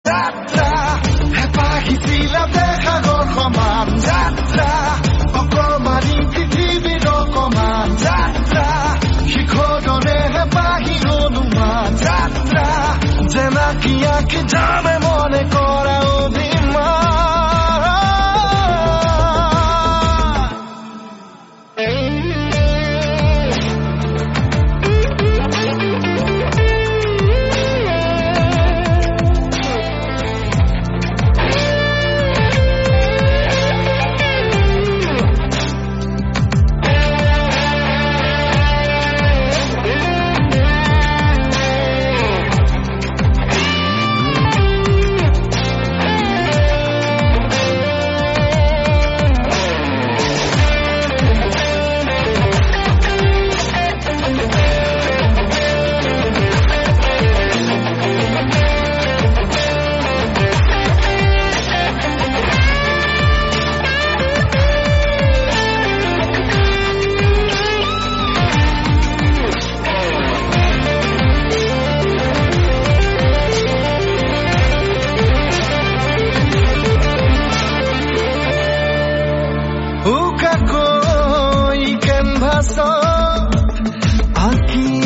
যাত্ৰা হেপাহিছিলা দেখাগৰ সমান যাত্ৰা অকমানি পৃথিৱীৰ অকমান যাত্ৰা শিখৰৰে হেপাহি অনুমান যাত্ৰা যেনাকি আঁকি যামে মনে কৰা অভিমান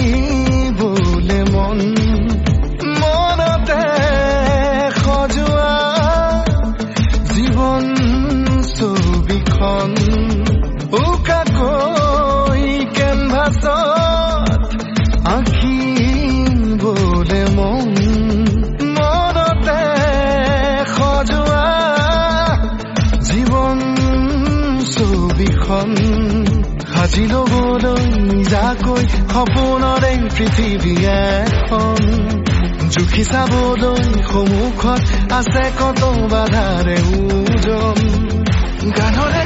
আঁকিবলে মন মনতে সজোৱা জীৱন ছবিখন উকাকৈ কেনভাছত আঁকিবলে মন মনতে সজোৱা জীৱন ছবিখন সাজি ল'বলৈ নিজাকৈ সপোনৰে পৃথিৱী এখন জুখি চাবলৈ সন্মুখত আছে কত বাধাৰে ওজন গানৰে